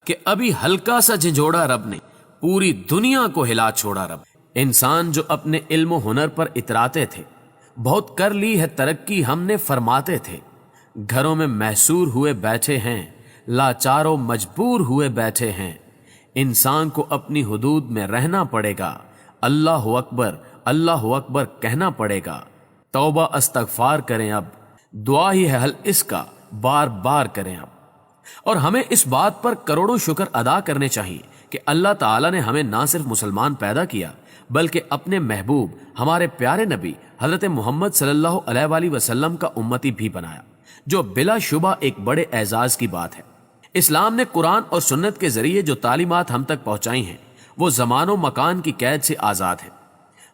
کہ ابھی ہلکا سا جھنجھوڑا رب نے پوری دنیا کو ہلا چھوڑا رب۔ انسان جو اپنے علم و ہنر پر اتراتے تھے، بہت کر لی ہے ترقی ہم نے فرماتے تھے، گھروں میں محصور ہوئے بیٹھے ہیں، لاچاروں مجبور ہوئے بیٹھے ہیں۔ انسان کو اپنی حدود میں رہنا پڑے گا، اللہ اکبر کہنا پڑے گا۔ توبہ استغفار کریں، اب دعا ہی ہے حل اس کا، بار بار کریں اب۔ اور ہمیں اس بات پر کروڑوں شکر ادا کرنے چاہیے کہ اللہ تعالیٰ نے ہمیں نہ صرف مسلمان پیدا کیا بلکہ اپنے محبوب ہمارے پیارے نبی حضرت محمد صلی اللہ علیہ وآلہ وسلم کا امتی بھی بنایا، جو بلا شبہ ایک بڑے اعزاز کی بات ہے۔ اسلام نے قرآن اور سنت کے ذریعے جو تعلیمات ہم تک پہنچائی ہیں وہ زمان و مکان کی قید سے آزاد ہے۔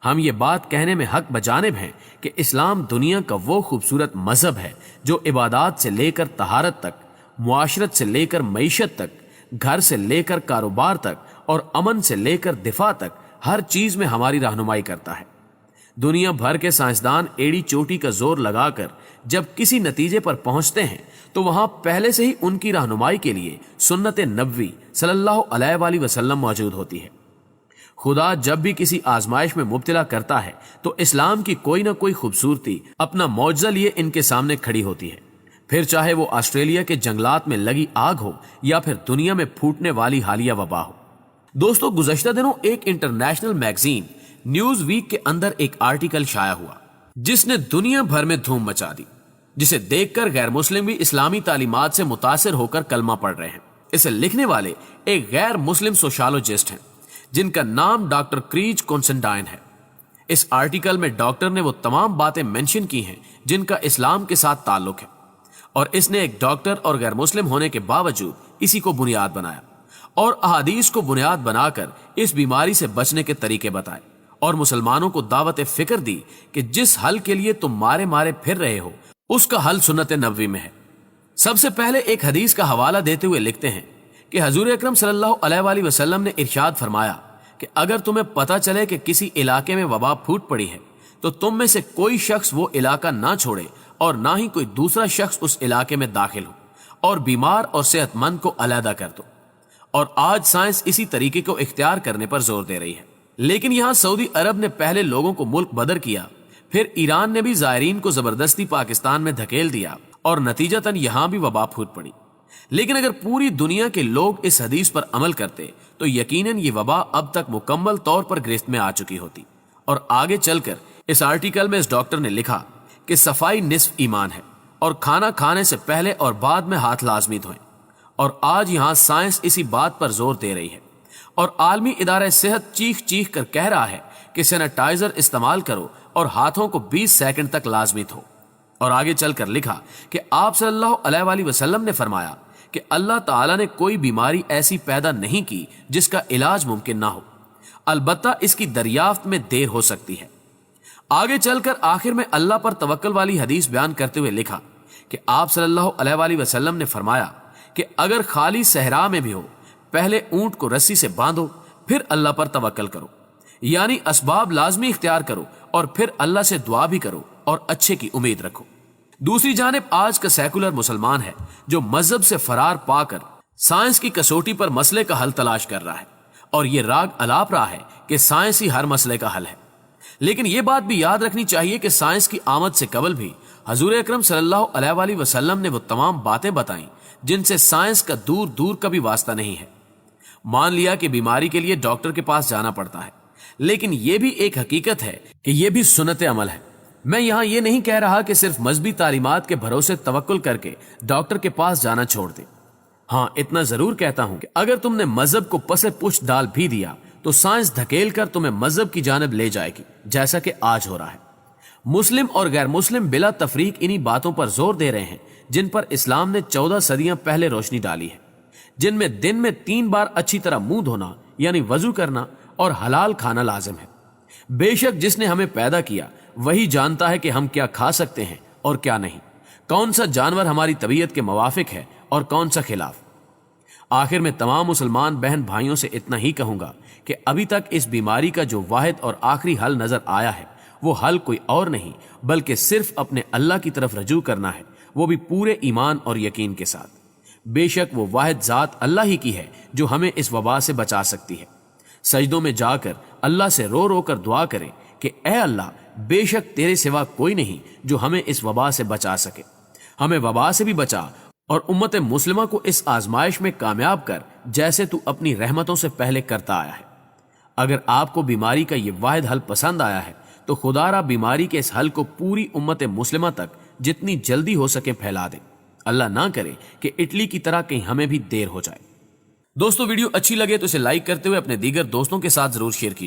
ہم یہ بات کہنے میں حق بجانب ہیں کہ اسلام دنیا کا وہ خوبصورت مذہب ہے جو عبادات سے لے کر طہارت تک، معاشرت سے لے کر معیشت تک، گھر سے لے کر کاروبار تک اور امن سے لے کر دفاع تک ہر چیز میں ہماری رہنمائی کرتا ہے۔ دنیا بھر کے سائنسدان ایڑی چوٹی کا زور لگا کر جب کسی نتیجے پر پہنچتے ہیں تو وہاں پہلے سے ہی ان کی رہنمائی کے لیے سنت نبوی صلی اللہ علیہ وآلہ وسلم موجود ہوتی ہے۔ خدا جب بھی کسی آزمائش میں مبتلا کرتا ہے تو اسلام کی کوئی نہ کوئی خوبصورتی اپنا معجزہ لیے ان کے سامنے کھڑی ہوتی ہے، پھر چاہے وہ آسٹریلیا کے جنگلات میں لگی آگ ہو یا پھر دنیا میں پھوٹنے والی حالیہ وبا ہو۔ دوستو، گزشتہ دنوں ایک انٹرنیشنل میگزین نیوز ویک کے اندر ایک آرٹیکل شائع ہوا جس نے دنیا بھر میں دھوم مچا دی، جسے دیکھ کر غیر مسلم بھی اسلامی تعلیمات سے متاثر ہو کر کلمہ پڑھ رہے ہیں۔ اسے لکھنے والے ایک غیر مسلم سوشالوجسٹ ہیں جن کا نام ڈاکٹر کریج کونسنٹائن ہے۔ اس آرٹیکل میں ڈاکٹر نے وہ تمام باتیں مینشن کی ہیں جن کا اسلام کے ساتھ تعلق ہے، اور اس نے ایک ڈاکٹر اور غیر مسلم ہونے کے باوجود اسی کو بنیاد بنایا اور احادیث کو بنیاد بنا کر اس بیماری سے بچنے کے طریقے بتائے، اور مسلمانوں کو دعوت فکر دی کہ جس حل کے لیے تم مارے مارے پھر رہے ہو اس کا حل سنت نبوی میں ہے۔ سب سے پہلے ایک حدیث کا حوالہ دیتے ہوئے لکھتے ہیں کہ حضور اکرم صلی اللہ علیہ وآلہ وسلم نے ارشاد فرمایا کہ اگر تمہیں پتہ چلے کہ کسی علاقے میں وبا پھوٹ پڑی ہے تو تم میں سے کوئی شخص وہ علاقہ نہ چھوڑے اور نہ ہی کوئی دوسرا شخص اس علاقے میں داخل ہو، اور بیمار اور صحت مند کو علیحدہ کر دو۔ اور آج سائنس اسی طریقے کو اختیار کرنے پر زور دے رہی ہے، لیکن یہاں سعودی عرب نے پہلے لوگوں کو ملک بدر کیا، پھر ایران نے بھی زائرین کو زبردستی پاکستان میں دھکیل دیا اور نتیجتاً یہاں بھی وبا پھوٹ پڑی۔ لیکن اگر پوری دنیا کے لوگ اس حدیث پر عمل کرتے تو یقیناً یہ وبا اب تک مکمل طور پر گرفت میں آ چکی ہوتی۔ اور آگے چل کر اس آرٹیکل میں اس ڈاکٹر نے لکھا کہ صفائی نصف ایمان ہے اور کھانا کھانے سے پہلے اور بعد میں ہاتھ لازمی دھوئیں، اور آج یہاں سائنس اسی بات پر زور دے رہی ہے، اور عالمی ادارہ صحت چیخ چیخ کر کہہ رہا ہے کہ سینیٹائزر استعمال کرو اور ہاتھوں کو 20 سیکنڈ تک لازمی دھو۔ اور آگے چل کر لکھا کہ آپ صلی اللہ علیہ وآلہ وسلم نے فرمایا کہ اللہ تعالیٰ نے کوئی بیماری ایسی پیدا نہیں کی جس کا علاج ممکن نہ ہو، البتہ اس کی دریافت میں دیر ہو سکتی ہے۔ آگے چل کر آخر میں اللہ پر توکل والی حدیث بیان کرتے ہوئے لکھا کہ آپ صلی اللہ علیہ وآلہ وسلم نے فرمایا کہ اگر خالی صحرا میں بھی ہو، پہلے اونٹ کو رسی سے باندھو، پھر اللہ پر توکل کرو، یعنی اسباب لازمی اختیار کرو اور پھر اللہ سے دعا بھی کرو اور اچھے کی امید رکھو۔ دوسری جانب آج کا سیکولر مسلمان ہے جو مذہب سے فرار پا کر سائنس کی کسوٹی پر مسئلے کا حل تلاش کر رہا ہے، اور یہ راگ الاپ رہا ہے کہ سائنس ہی ہر مسئلے کا حل ہے۔ لیکن یہ بات بھی یاد رکھنی چاہیے کہ سائنس کی آمد سے قبل بھی حضور اکرم صلی اللہ علیہ وآلہ وسلم نے وہ تمام باتیں بتائیں جن سے سائنس کا دور دور کا بھی واسطہ نہیں ہے۔ مان لیا کہ بیماری کے لیے ڈاکٹر کے پاس جانا پڑتا ہے، لیکن یہ بھی ایک حقیقت ہے کہ یہ بھی سنت عمل ہے۔ میں یہاں یہ نہیں کہہ رہا کہ صرف مذہبی تعلیمات کے بھروسے توکل کر کے ڈاکٹر کے پاس جانا چھوڑ دیں۔ ہاں، اتنا ضرور کہتا ہوں کہ اگر تم نے مذہب کو پس پشت ڈال بھی دیا تو سائنس دھکیل کر تمہیں مذہب کی جانب لے جائے گی، جیسا کہ آج ہو رہا ہے۔ مسلم اور غیر مسلم بلا تفریق انہی باتوں پر زور دے رہے ہیں جن پر اسلام نے 14 صدیاں پہلے روشنی ڈالی ہے، جن میں دن میں 3 بار اچھی طرح منہ دھونا یعنی وضو کرنا اور حلال کھانا لازم ہے۔ بے شک جس نے ہمیں پیدا کیا وہی جانتا ہے کہ ہم کیا کھا سکتے ہیں اور کیا نہیں، کون سا جانور ہماری طبیعت کے موافق ہے اور کون سا خلاف۔ آخر میں تمام مسلمان بہن بھائیوں سے اتنا ہی کہوں گا کہ ابھی تک اس بیماری کا جو واحد اور آخری حل نظر آیا ہے وہ حل کوئی اور نہیں بلکہ صرف اپنے اللہ کی طرف رجوع کرنا ہے، وہ بھی پورے ایمان اور یقین کے ساتھ۔ بے شک وہ واحد ذات اللہ ہی کی ہے جو ہمیں اس وبا سے بچا سکتی ہے۔ سجدوں میں جا کر اللہ سے رو رو کر دعا کریں کہ اے اللہ، بے شک تیرے سوا کوئی نہیں جو ہمیں اس وبا سے بچا سکے، ہمیں وبا سے بھی بچا اور امت مسلمہ کو اس آزمائش میں کامیاب کر جیسے تو اپنی رحمتوں سے پہلے کرتا آیا ہے۔ اگر آپ کو بیماری کا یہ واحد حل پسند آیا ہے تو خدا را بیماری کے اس حل کو پوری امت مسلمہ تک جتنی جلدی ہو سکے پھیلا دیں۔ اللہ نہ کرے کہ اٹلی کی طرح کہیں ہمیں بھی دیر ہو جائے۔ دوستو، ویڈیو اچھی لگے تو اسے لائک کرتے ہوئے اپنے دیگر دوستوں کے ساتھ ضرور شیئر کیجیے۔